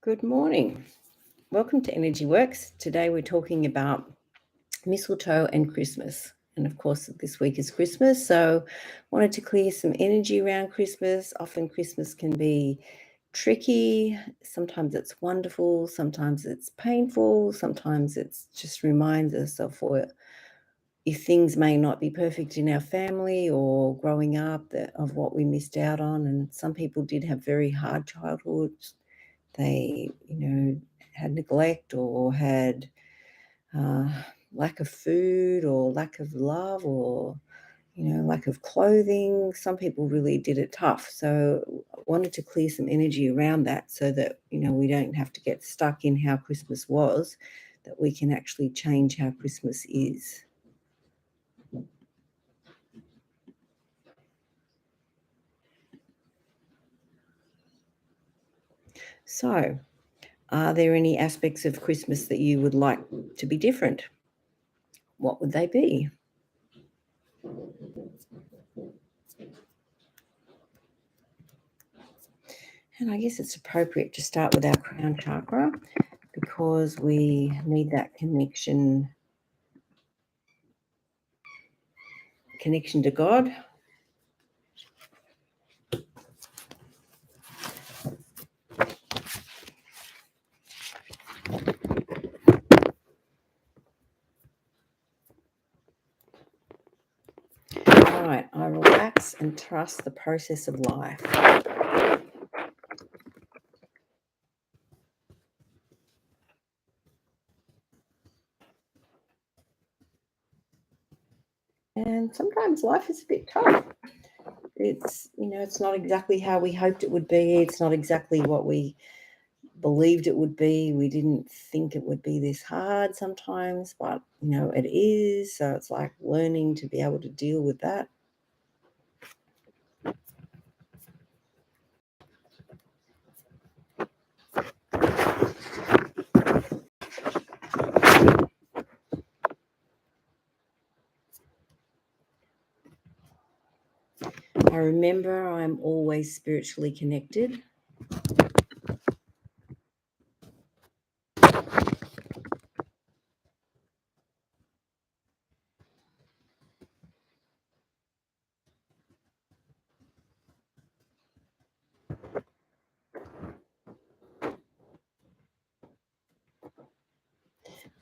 Good morning. Welcome to Energy Works. Today we're talking about mistletoe and Christmas. And of course, this week is Christmas, so wanted to clear some energy around Christmas. Often Christmas can be tricky. Sometimes it's wonderful, sometimes it's painful, sometimes it's just reminds us of if things may not be perfect in our family or growing up of what we missed out on. And some people did have very hard childhoods. They, had neglect or had uh, lack of food or lack of love or, lack of clothing. Some people really did it tough. So I wanted to clear some energy around that so that, we don't have to get stuck in how Christmas was, that we can actually change how Christmas is. So, are there any aspects of Christmas that you would like to be different? What would they be? And I guess it's appropriate to start with our crown chakra because we need that connection to God. All right, I relax and trust the process of life. And sometimes life is a bit tough. It's not exactly how we hoped it would be. It's not exactly what we believed it would be. We didn't think it would be this hard sometimes, but it is. So it's like learning to be able to deal with that. I remember I'm always spiritually connected.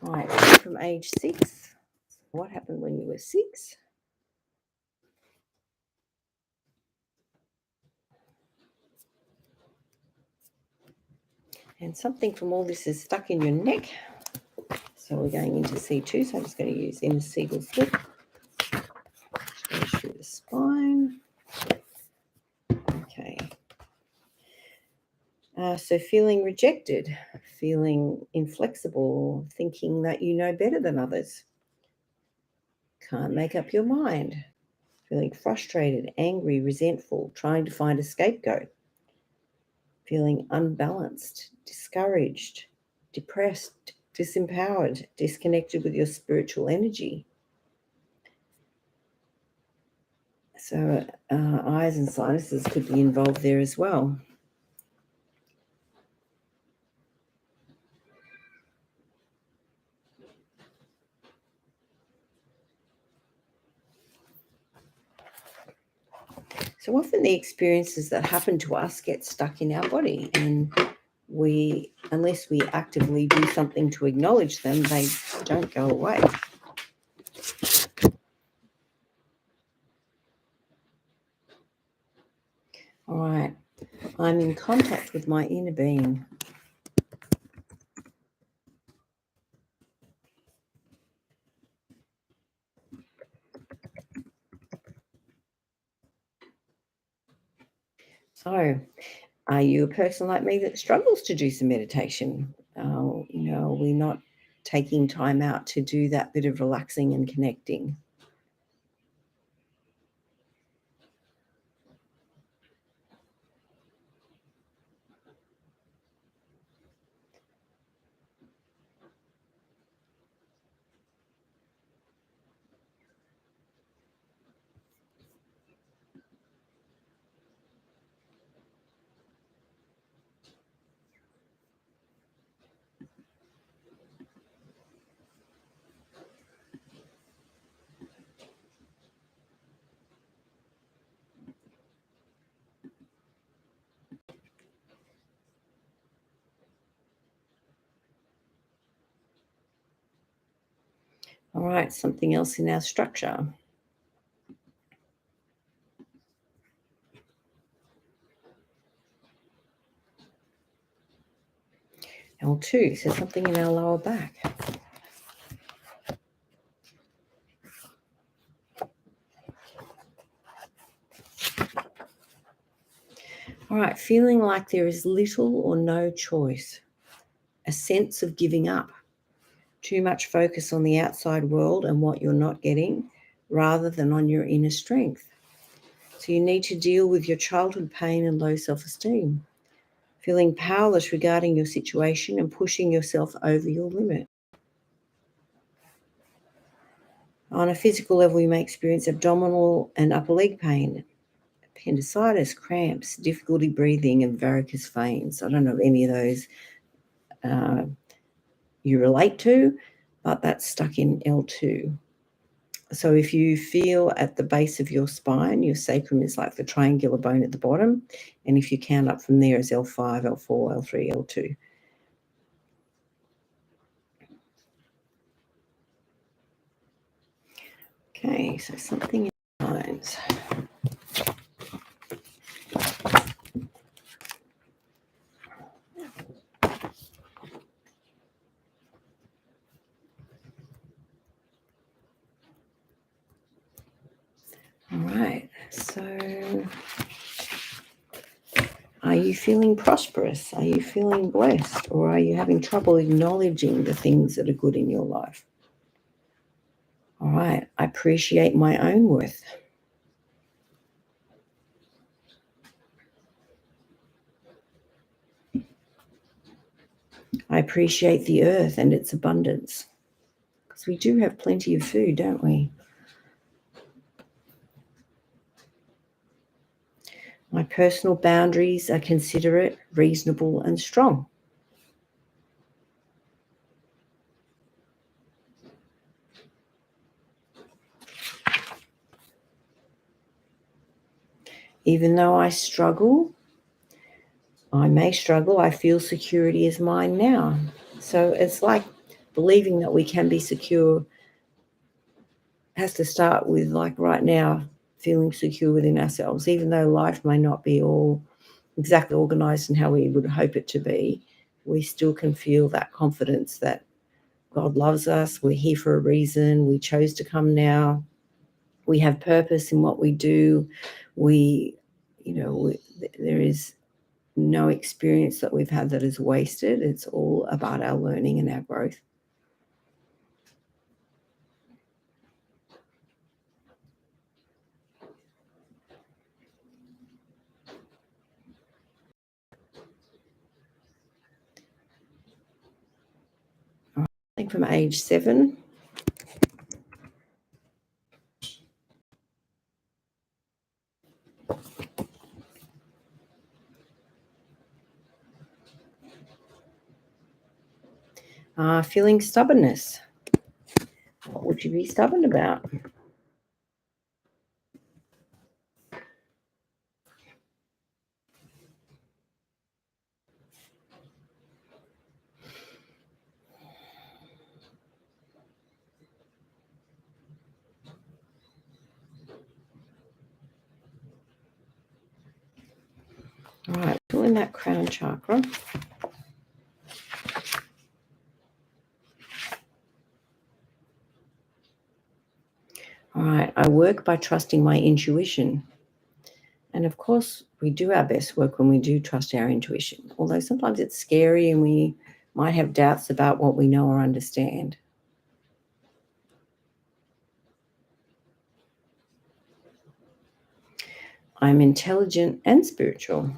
All right, from age 6. What happened when you were 6? And something from all this is stuck in your neck. So we're going into C2. So I'm just going to use inner seagull slip. Just go through the spine. Okay. So feeling rejected, feeling inflexible, thinking that you know better than others. Can't make up your mind. Feeling frustrated, angry, resentful, trying to find a scapegoat. Feeling unbalanced, discouraged, depressed, disempowered, disconnected with your spiritual energy. So eyes and sinuses could be involved there as well. So often the experiences that happen to us get stuck in our body, and unless we actively do something to acknowledge them, they don't go away. All right, I'm in contact with my inner being. So, are you a person like me that struggles to do some meditation? We're not taking time out to do that bit of relaxing and connecting. All right, something else in our structure. L2, so something in our lower back. All right, feeling like there is little or no choice, a sense of giving up, too much focus on the outside world and what you're not getting rather than on your inner strength. So you need to deal with your childhood pain and low self-esteem, feeling powerless regarding your situation and pushing yourself over your limit. On a physical level, you may experience abdominal and upper leg pain, appendicitis, cramps, difficulty breathing, and varicose veins. I don't know if any of those you relate to, but that's stuck in L2. So if you feel at the base of your spine, your sacrum is like the triangular bone at the bottom. And if you count up from there is L5, L4, L3, L2. Okay, so something in the lines. All right, so are you feeling prosperous? Are you feeling blessed? Or are you having trouble acknowledging the things that are good in your life? All right, I appreciate my own worth. I appreciate the earth and its abundance. Because we do have plenty of food, don't we? My personal boundaries are considerate, reasonable, and strong. Even though I may struggle, I feel security is mine now. So it's like believing that we can be secure has to start with, like, right now, feeling secure within ourselves. Even though life may not be all exactly organized and how we would hope it to be, we still can feel that confidence that God loves us, we're here for a reason, we chose to come now, we have purpose in what we do, there is no experience that we've had that is wasted. It's all about our learning and our growth. I think from age 7. Feeling stubbornness. What would you be stubborn about? All right, feeling that crown chakra. All right, I work by trusting my intuition. And of course, we do our best work when we do trust our intuition, although sometimes it's scary and we might have doubts about what we know or understand. I'm intelligent and spiritual.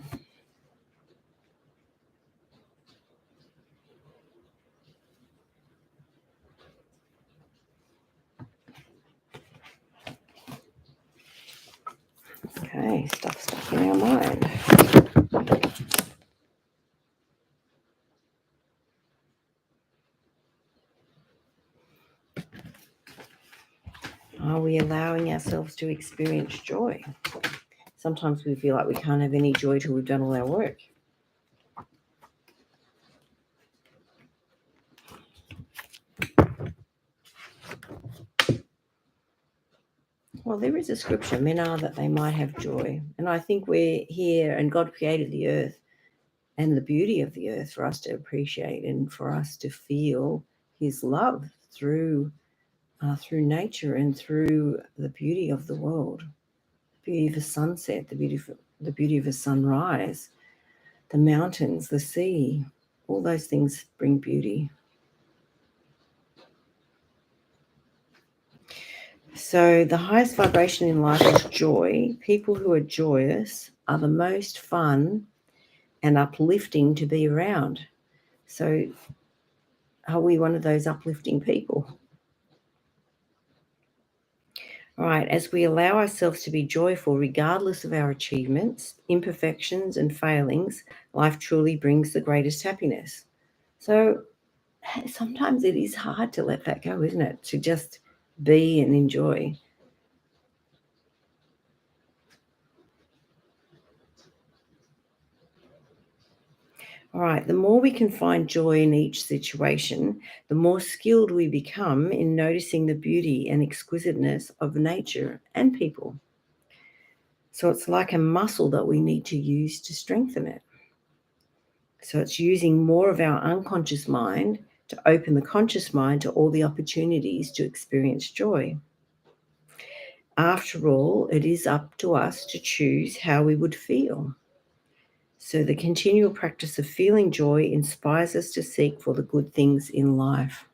Okay, stuff stuck in our mind. Are we allowing ourselves to experience joy? Sometimes we feel like we can't have any joy till we've done all our work. Well, there is a scripture, men are that they might have joy. And I think we're here and God created the earth and the beauty of the earth for us to appreciate and for us to feel his love through nature and through the beauty of the world, the beauty of a sunset, the beauty of a sunrise, the mountains, the sea, all those things bring beauty. So the highest vibration in life is joy. People who are joyous are the most fun and uplifting to be around. So are we one of those uplifting people? All right, as we allow ourselves to be joyful regardless of our achievements, imperfections and failings, life truly brings the greatest happiness. So sometimes it is hard to let that go, isn't it? To just be and enjoy. All right, the more we can find joy in each situation, the more skilled we become in noticing the beauty and exquisiteness of nature and people. So it's like a muscle that we need to use to strengthen it. So it's using more of our unconscious mind to open the conscious mind to all the opportunities to experience joy. After all, it is up to us to choose how we would feel. So the continual practice of feeling joy inspires us to seek for the good things in life.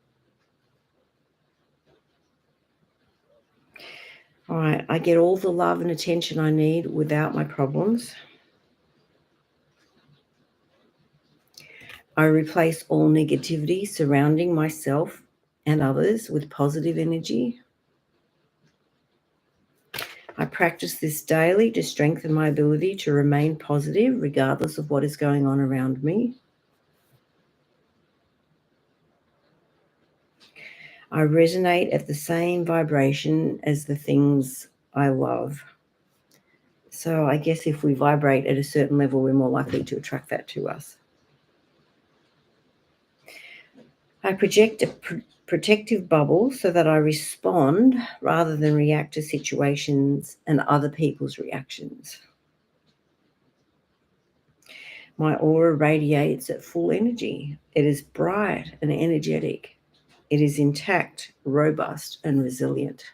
All right, I get all the love and attention I need without my problems. I replace all negativity surrounding myself and others with positive energy. I practice this daily to strengthen my ability to remain positive regardless of what is going on around me. I resonate at the same vibration as the things I love. So I guess if we vibrate at a certain level, we're more likely to attract that to us. I project a protective bubble so that I respond rather than react to situations and other people's reactions. My aura radiates at full energy. It is bright and energetic. It is intact, robust, and resilient.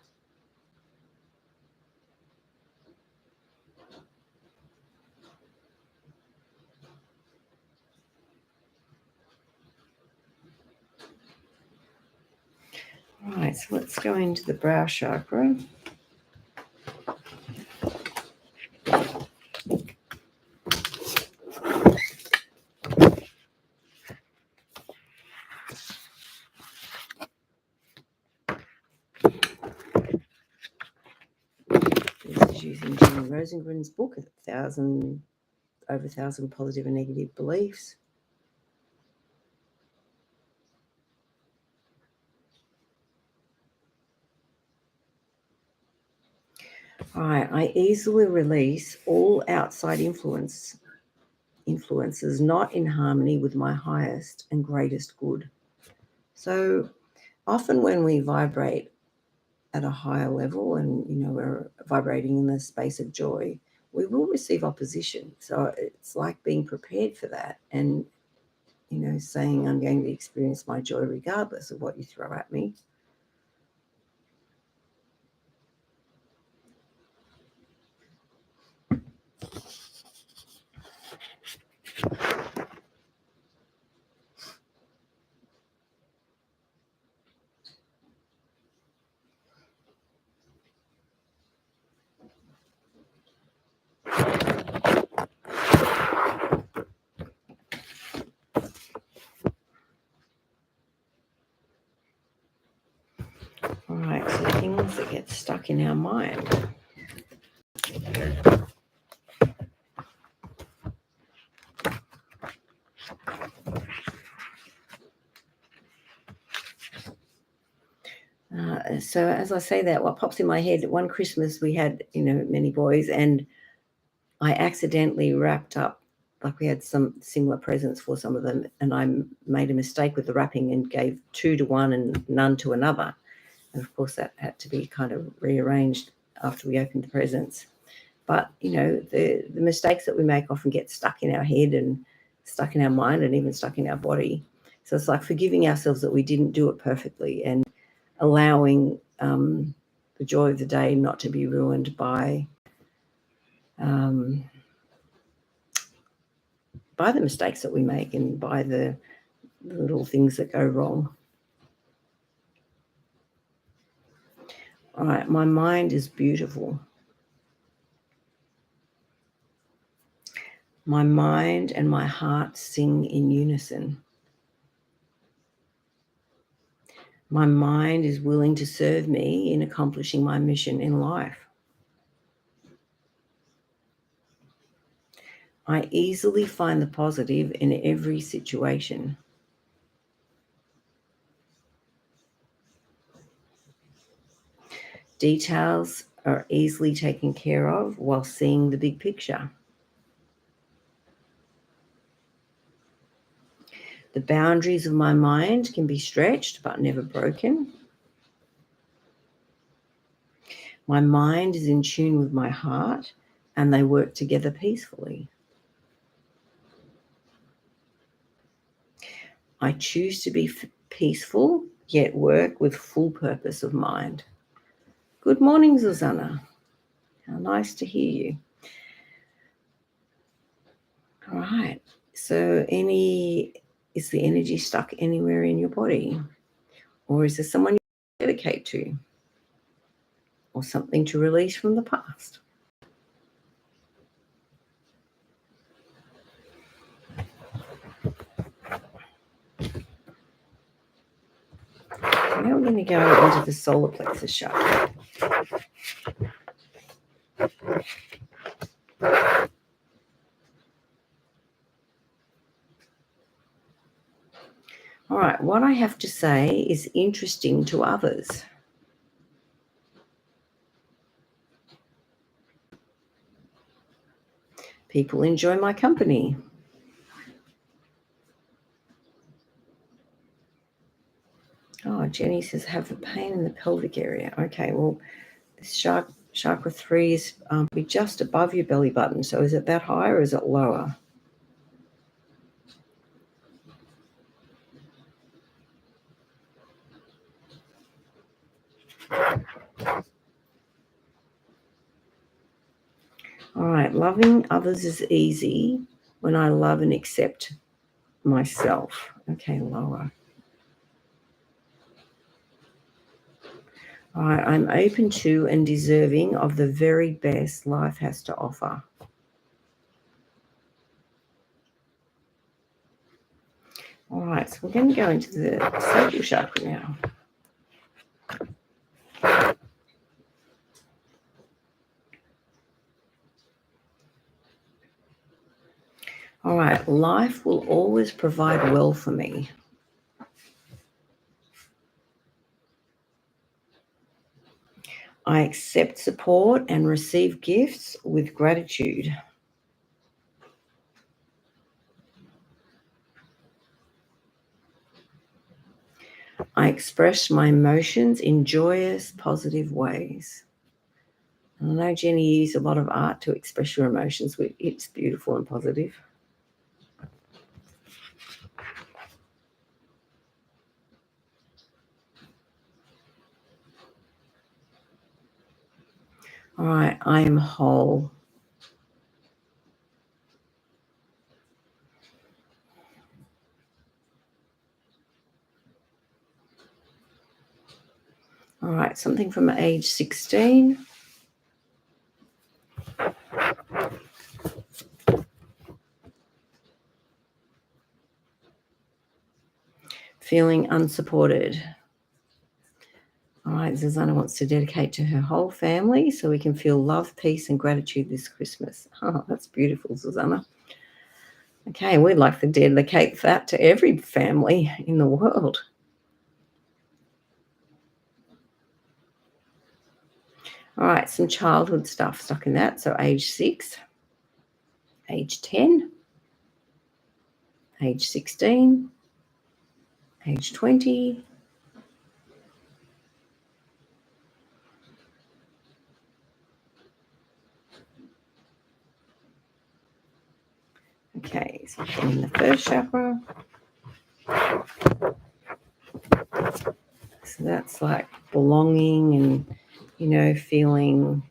All right, so let's go into the brow chakra. This is using Jenny Rosengren's book, over 1,000 Positive and Negative Beliefs. All right, I easily release all outside influences not in harmony with my highest and greatest good. So often when we vibrate at a higher level and we're vibrating in the space of joy, we will receive opposition. So it's like being prepared for that and saying I'm going to experience my joy regardless of what you throw at me. All right, so things that get stuck in our mind. So as I say that, what pops in my head, one Christmas we had, many boys, and I accidentally wrapped up, like we had some similar presents for some of them, and I made a mistake with the wrapping and gave 2 to one and none to another. And of course that had to be kind of rearranged after we open the presents. But, the mistakes that we make often get stuck in our head and stuck in our mind and even stuck in our body. So it's like forgiving ourselves that we didn't do it perfectly and allowing the joy of the day not to be ruined by the mistakes that we make and by the little things that go wrong. All right, my mind is beautiful. My mind and my heart sing in unison. My mind is willing to serve me in accomplishing my mission in life. I easily find the positive in every situation. Details are easily taken care of while seeing the big picture. The boundaries of my mind can be stretched but never broken. My mind is in tune with my heart and they work together peacefully. I choose to be peaceful, yet work with full purpose of mind. Good morning, Susanna. How nice to hear you. All right. So is the energy stuck anywhere in your body? Or is there someone you dedicate to? Or something to release from the past? Now we're going to go into the solar plexus chakra. All right, what I have to say is interesting to others. People enjoy my company. Oh, Jenny says, have a pain in the pelvic area. Okay, well, this chakra 3 is be just above your belly button. So is it that high or is it lower? All right, loving others is easy when I love and accept myself. Okay, lower. All right, I'm open to and deserving of the very best life has to offer. All right, so we're going to go into the sacral chakra now. All right, life will always provide well for me. I accept support and receive gifts with gratitude. I express my emotions in joyous, positive ways. And I know, Jenny, you use a lot of art to express your emotions. It's beautiful and positive. All right, I am whole. All right, something from age 16. Feeling unsupported. All right, Susanna wants to dedicate to her whole family so we can feel love, peace, and gratitude this Christmas. Oh, that's beautiful, Susanna. Okay, we'd like to dedicate that to every family in the world. All right, some childhood stuff stuck in that. So age 6, age 10, age 16, age 20, Something in the first chakra. So that's like belonging and, feeling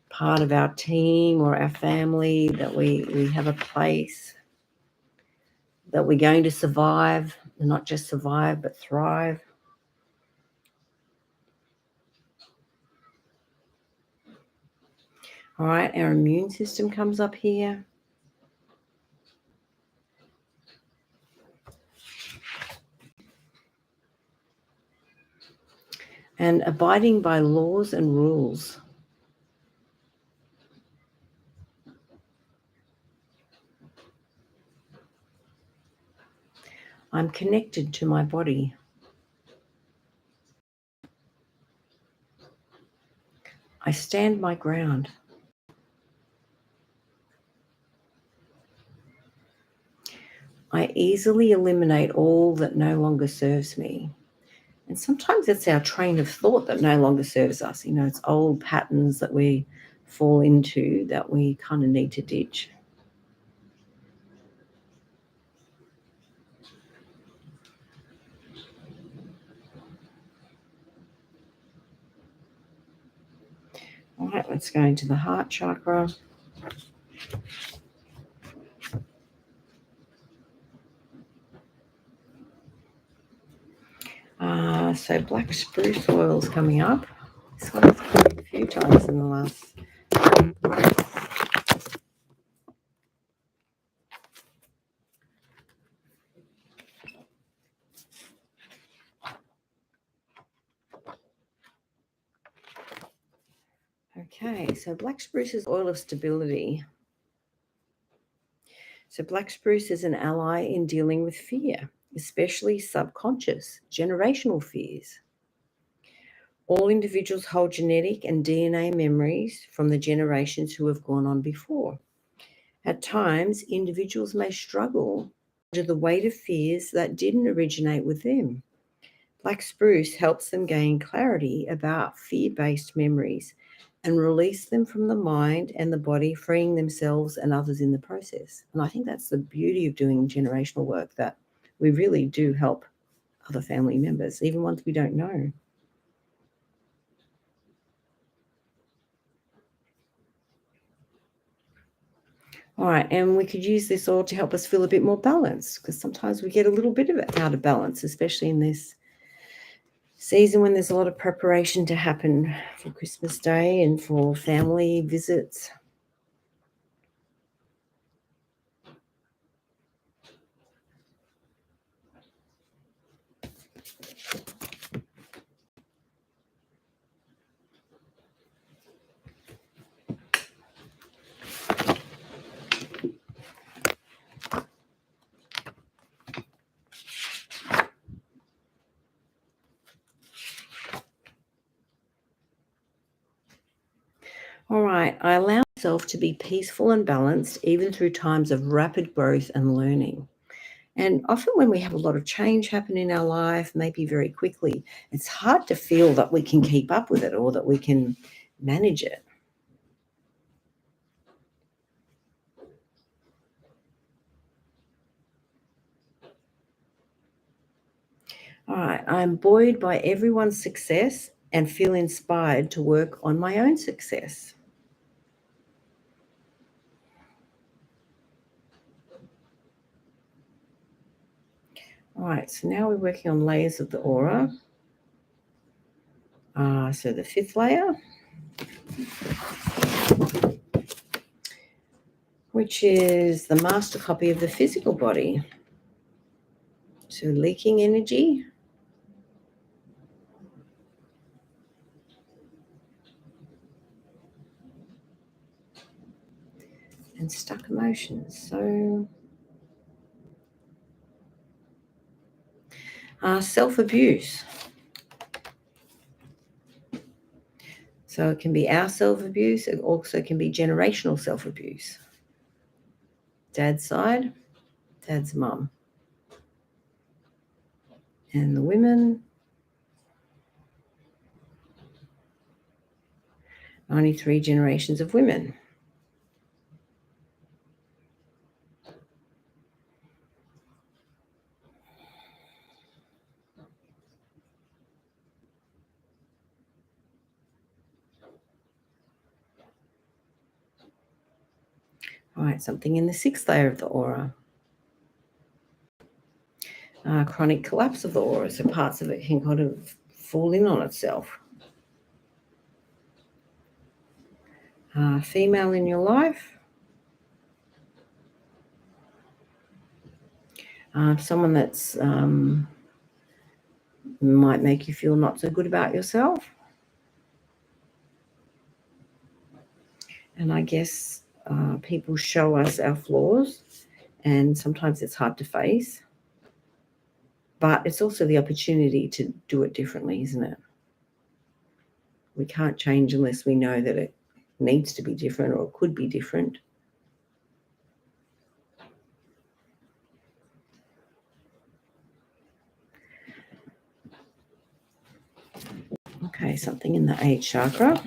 part of our team or our family, that we have a place, that we're going to survive, and not just survive, but thrive. All right, our immune system comes up here. And abiding by laws and rules. I'm connected to my body. I stand my ground. I easily eliminate all that no longer serves me. And sometimes it's our train of thought that no longer serves us. It's old patterns that we fall into that we kind of need to ditch. All right, let's go into the heart chakra. So black spruce oil is coming up. This one's come up a few times in the last month. Okay, so black spruce is oil of stability. So black spruce is an ally in dealing with fear, especially subconscious, generational fears. All individuals hold genetic and DNA memories from the generations who have gone on before. At times, individuals may struggle under the weight of fears that didn't originate with them. Black spruce helps them gain clarity about fear-based memories and release them from the mind and the body, freeing themselves and others in the process. And I think that's the beauty of doing generational work, that we really do help other family members, even ones we don't know. All right, and we could use this oil to help us feel a bit more balanced, because sometimes we get a little bit of it out of balance, especially in this season when there's a lot of preparation to happen for Christmas Day and for family visits. All right, I allow myself to be peaceful and balanced even through times of rapid growth and learning. And often when we have a lot of change happen in our life, maybe very quickly, it's hard to feel that we can keep up with it or that we can manage it. All right, I'm buoyed by everyone's success and feel inspired to work on my own success. All right, so now we're working on layers of the aura. So the fifth layer, which is the master copy of the physical body. So leaking energy, and stuck emotions. So self-abuse. So it can be our self-abuse. It also can be generational self-abuse. Dad's side, dad's mum. And the women, 93 generations of women. All right, something in the 6th layer of the aura. Chronic collapse of the aura, so parts of it can kind of fall in on itself. Female in your life. Someone that's might make you feel not so good about yourself. And I guess people show us our flaws, and sometimes it's hard to face. But it's also the opportunity to do it differently, isn't it? We can't change unless we know that it needs to be different or could be different. Okay, something in the 8th chakra.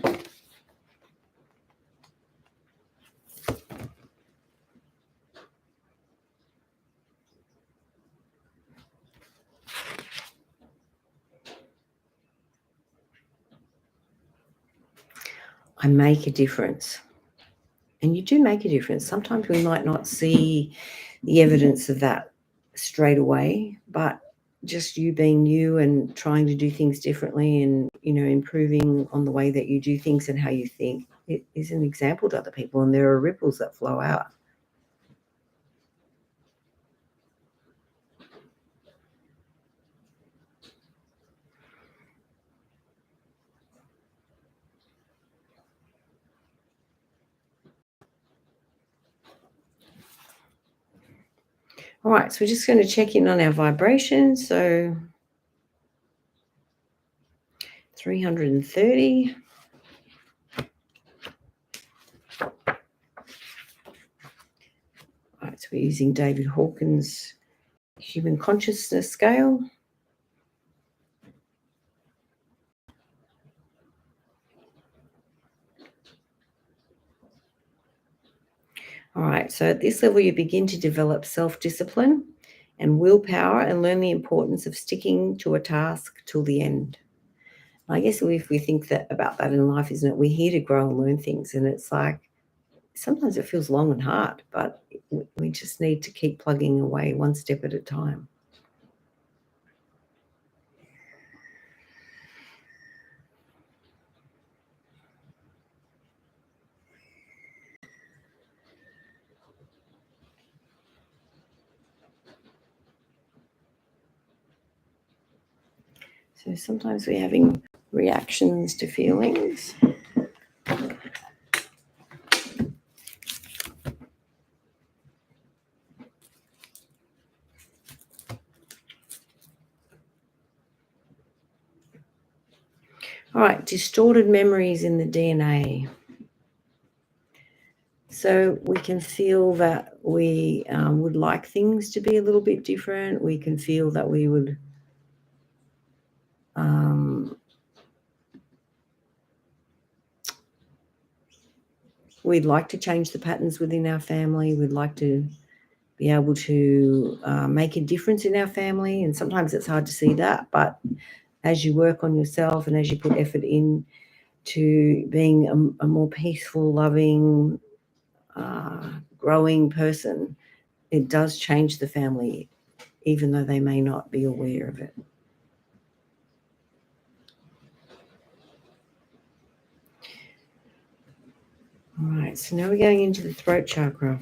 I make a difference. And you do make a difference. Sometimes we might not see the evidence of that straight away, but just you being you and trying to do things differently and, improving on the way that you do things and how you think, it is an example to other people, and there are ripples that flow out. All right, so we're just going to check in on our vibration. So 330. All right, so we're using David Hawkins' human consciousness scale. All right, so at this level, you begin to develop self-discipline and willpower and learn the importance of sticking to a task till the end. I guess if we think that about that in life, isn't it? We're here to grow and learn things, and it's like sometimes it feels long and hard, but we just need to keep plugging away one step at a time. So sometimes we're having reactions to feelings. All right, distorted memories in the DNA. So we can feel that we would like things to be a little bit different. We can feel that we would we'd like to change the patterns within our family. We'd like to be able to make a difference in our family. And sometimes it's hard to see that. But as you work on yourself and as you put effort in to being a more peaceful, loving, growing person, it does change the family, even though they may not be aware of it. All right, so now we're going into the throat chakra.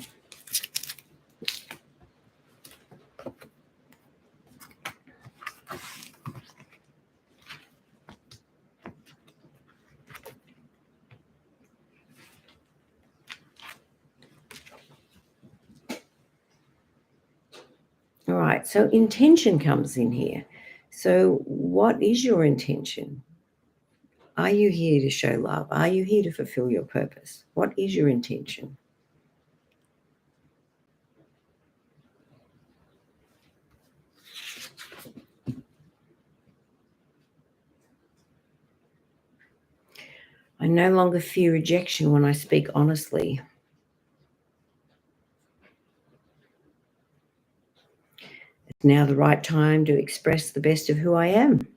All right, so intention comes in here. So what is your intention? Are you here to show love? Are you here to fulfill your purpose? What is your intention? I no longer fear rejection when I speak honestly. It's now the right time to express the best of who I am.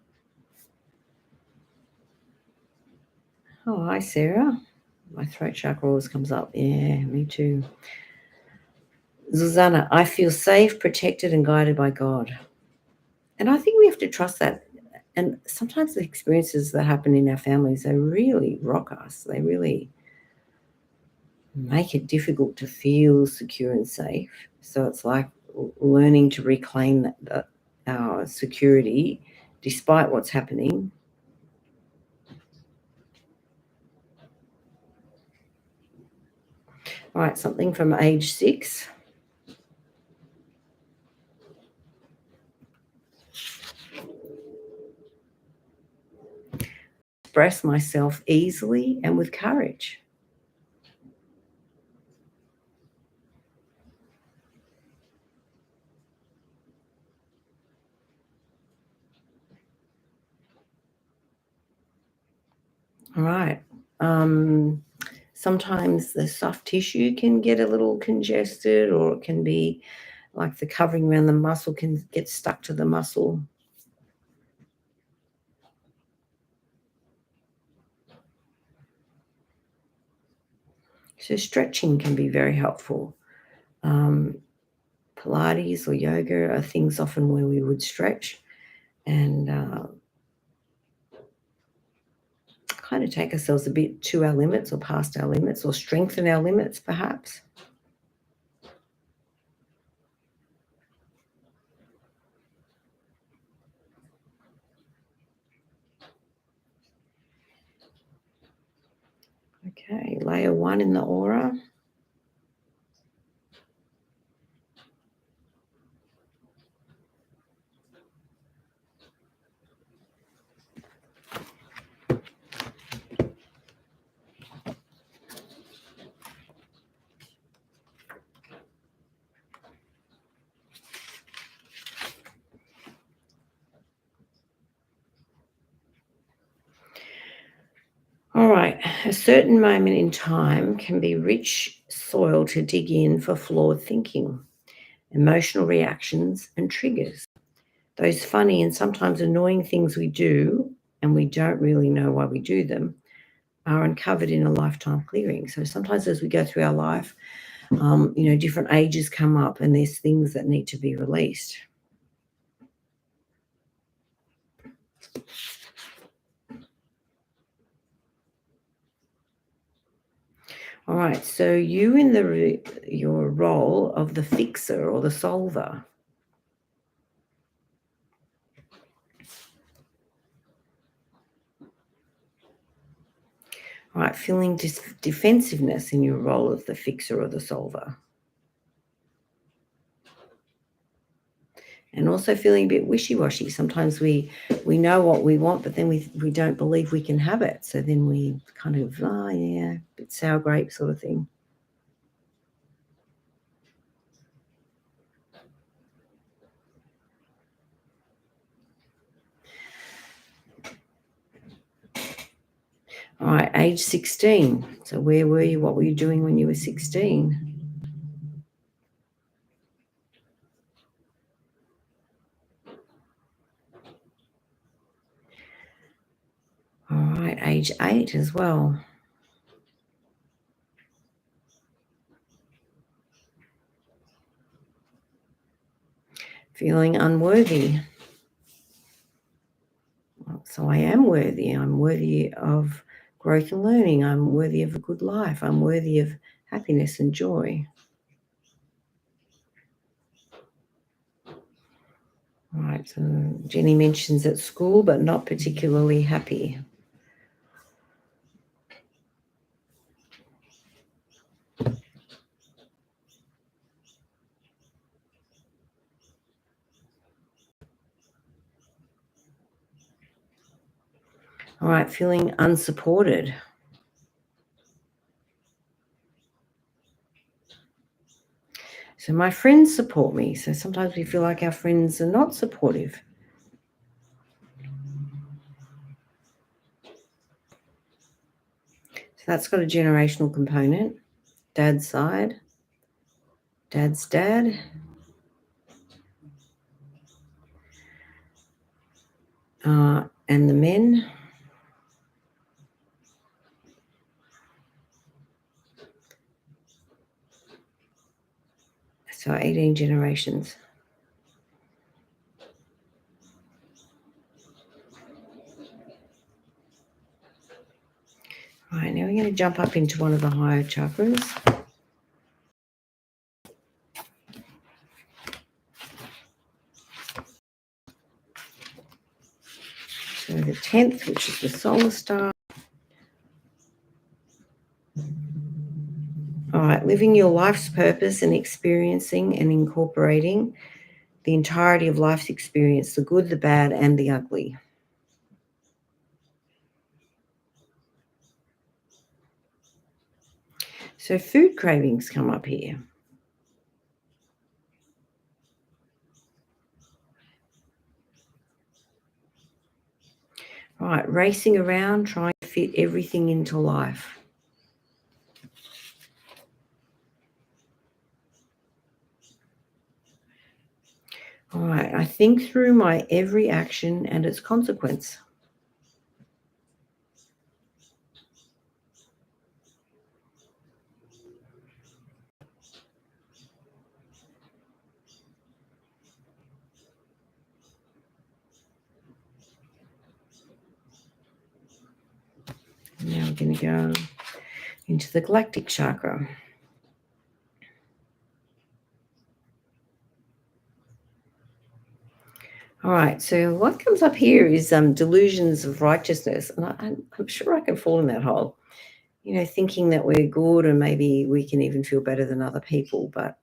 Oh, hi, Sarah. My throat chakra always comes up. Yeah, me too. Zuzana, I feel safe, protected, and guided by God. And I think we have to trust that. And sometimes the experiences that happen in our families, they really rock us. They really make it difficult to feel secure and safe. So it's like learning to reclaim our security despite what's happening. All right, something from age 6. Express myself easily and with courage. All right. Sometimes the soft tissue can get a little congested, or it can be like the covering around the muscle can get stuck to the muscle. So stretching can be very helpful. Pilates or yoga are things often where we would stretch and kind of take ourselves a bit to our limits or past our limits, or strengthen our limits perhaps. Okay, layer 1 in the aura. All right, a certain moment in time can be rich soil to dig in for flawed thinking, emotional reactions, and triggers. Those funny and sometimes annoying things we do, and we don't really know why we do them, are uncovered in a lifetime clearing. So sometimes as we go through our life, different ages come up and there's things that need to be released. All right, so you in your role of the fixer or the solver. All right, feeling defensiveness in your role of the fixer or the solver. And also feeling a bit wishy-washy. Sometimes we know what we want, but then we don't believe we can have it. So then we kind of, bit sour grape sort of thing. All right, age 16. So where were you? What were you doing when you were 16? All right, age 8 as well. Feeling unworthy. So I am worthy. I'm worthy of growth and learning. I'm worthy of a good life. I'm worthy of happiness and joy. All right, so Jenny mentions at school, but not particularly happy. All right, feeling unsupported. So my friends support me. So sometimes we feel like our friends are not supportive. So that's got a generational component. Dad's side, dad's dad. And the men. So 18 generations. All right, now we're going to jump up into one of the higher chakras. So the 10th, which is the solar star. All right, living your life's purpose and experiencing and incorporating the entirety of life's experience, the good, the bad, and the ugly. So food cravings come up here. All right, racing around, trying to fit everything into life. All right, I think through my every action and its consequence. Now we're going to go into the galactic chakra. All right, so what comes up here is delusions of righteousness. And I'm sure I can fall in that hole. Thinking that we're good and maybe we can even feel better than other people. But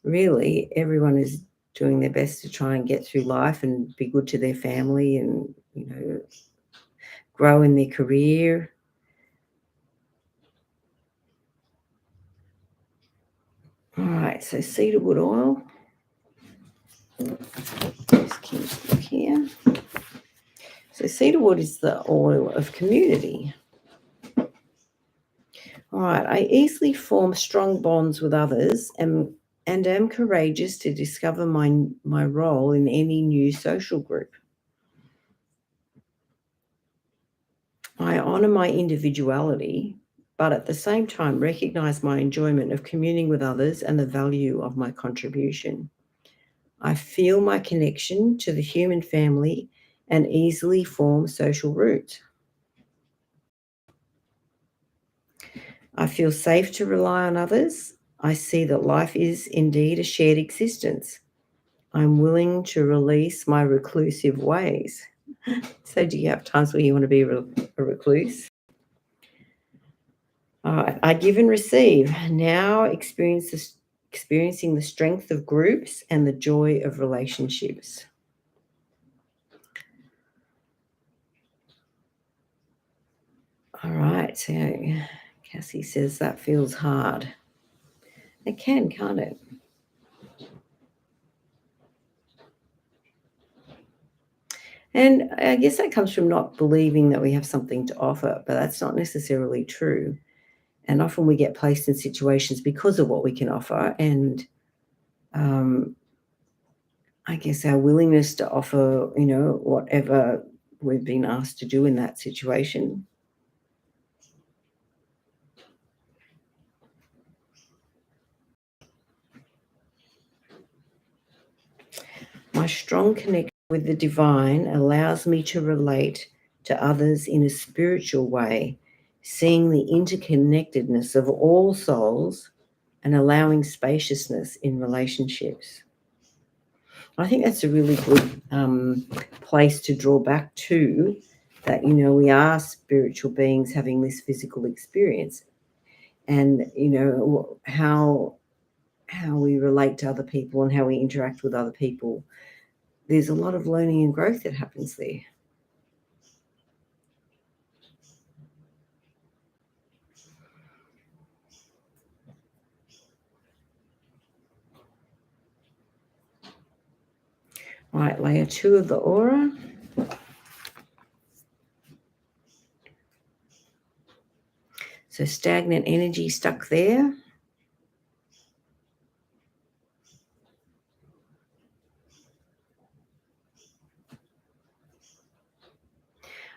really, everyone is doing their best to try and get through life and be good to their family and, grow in their career. All right, so cedarwood oil. Just keep look here. So cedarwood is the oil of community. All right, I easily form strong bonds with others and am courageous to discover my role in any new social group. I honour my individuality, but at the same time recognise my enjoyment of communing with others and the value of my contribution. I feel my connection to the human family and easily form social roots. I feel safe to rely on others. I see that life is indeed a shared existence. I'm willing to release my reclusive ways. So do you have times where you want to be a recluse? I give and receive. Now experiencing the strength of groups and the joy of relationships. All right, so Cassie says that feels hard. It can, can't it? And I guess that comes from not believing that we have something to offer, but that's not necessarily true. And often we get placed in situations because of what we can offer. And I guess our willingness to offer, whatever we've been asked to do in that situation. My strong connection with the divine allows me to relate to others in a spiritual way, seeing the interconnectedness of all souls and allowing spaciousness in relationships. I think that's a really good place to draw back to, that, we are spiritual beings having this physical experience. And, how we relate to other people and how we interact with other people. There's a lot of learning and growth that happens there. Right, layer 2 of the aura. So stagnant energy stuck there.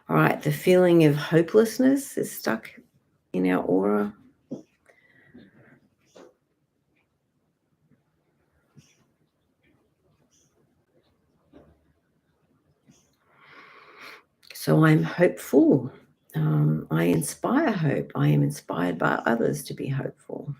All right, the feeling of hopelessness is stuck in our aura. So I'm hopeful. I inspire hope. I am inspired by others to be hopeful.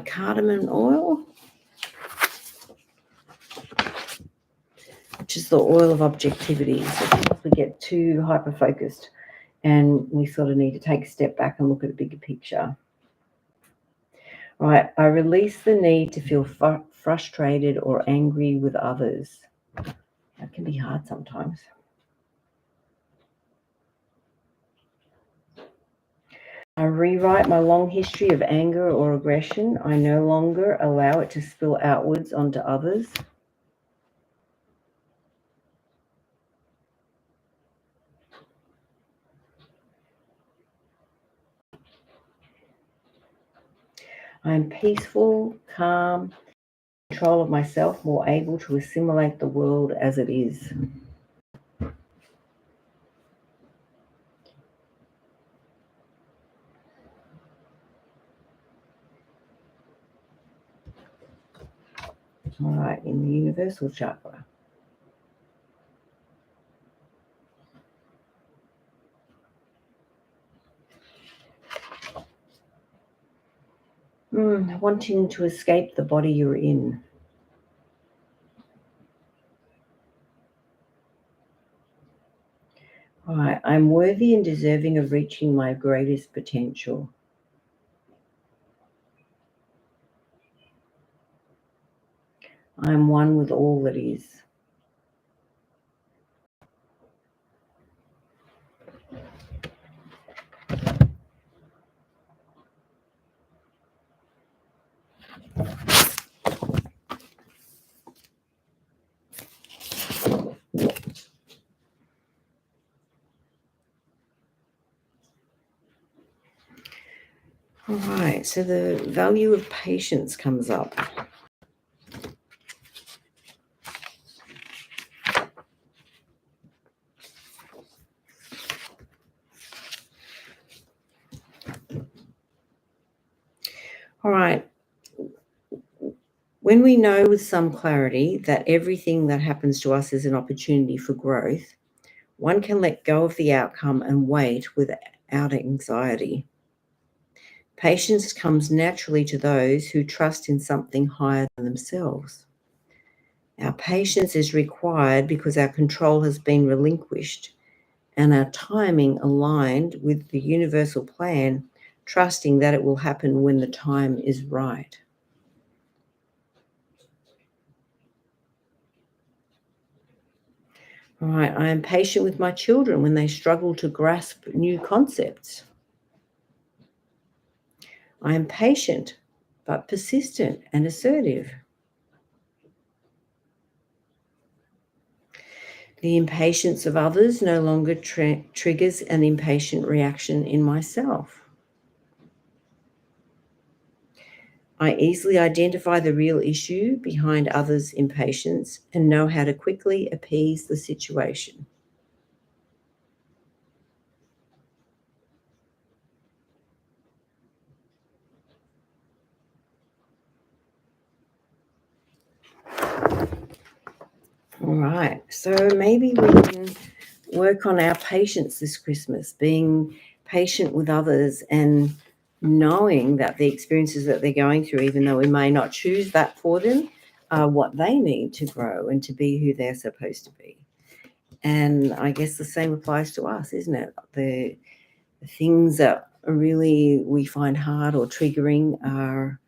Cardamom oil, which is the oil of objectivity. So sometimes we get too hyper-focused and we sort of need to take a step back and look at a bigger picture. Right, I release the need to feel frustrated or angry with others. That can be hard sometimes. I rewrite my long history of anger or aggression. I no longer allow it to spill outwards onto others. I am peaceful, calm, control of myself, more able to assimilate the world as it is. All right, in the universal chakra. Wanting to escape the body you're in. All right, I'm worthy and deserving of reaching my greatest potential. I am one with all that is. All right, so the value of patience comes up. All right, when we know with some clarity that everything that happens to us is an opportunity for growth, one can let go of the outcome and wait without anxiety. Patience comes naturally to those who trust in something higher than themselves. Our patience is required because our control has been relinquished and our timing aligned with the universal plan, trusting that it will happen when the time is right. All right, I am patient with my children when they struggle to grasp new concepts. I am patient but persistent and assertive. The impatience of others no longer triggers an impatient reaction in myself. I easily identify the real issue behind others' impatience and know how to quickly appease the situation. All right, so maybe we can work on our patience this Christmas, being patient with others and knowing that the experiences that they're going through, even though we may not choose that for them, are what they need to grow and to be who they're supposed to be. And I guess the same applies to us, isn't it? The things that really we find hard or triggering are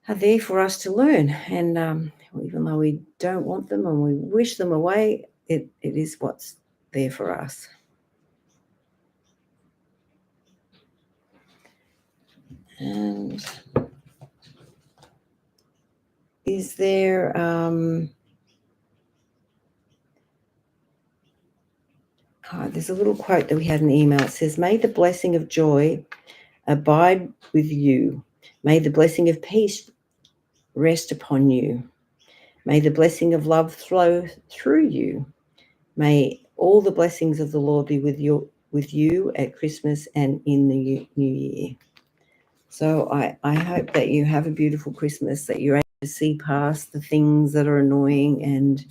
there for us to learn. And even though we don't want them and we wish them away, it is what's there for us. And is there there's a little quote that we had in the email. It says, "May the blessing of joy abide with you. May the blessing of peace rest upon you. May the blessing of love flow through you. May all the blessings of the Lord be with you at Christmas and in the new year. So I hope that you have a beautiful Christmas, that you're able to see past the things that are annoying and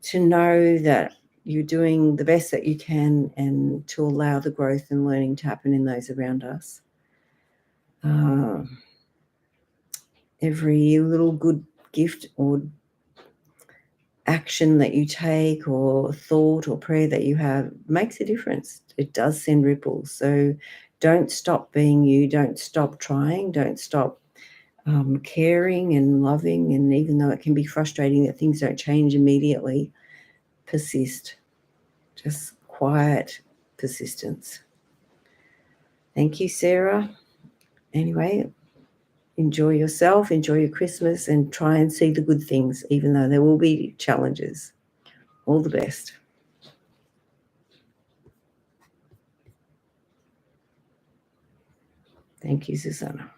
to know that you're doing the best that you can and to allow the growth and learning to happen in those around us. Every little good gift or action that you take or thought or prayer that you have makes a difference. It does send ripples. So don't stop being you. Don't stop trying. Don't stop caring and loving. And even though it can be frustrating that things don't change immediately, persist. Just quiet persistence. Thank you, Sarah. Anyway, enjoy yourself, enjoy your Christmas, and try and see the good things, even though there will be challenges. All the best. Thank you, Susanna.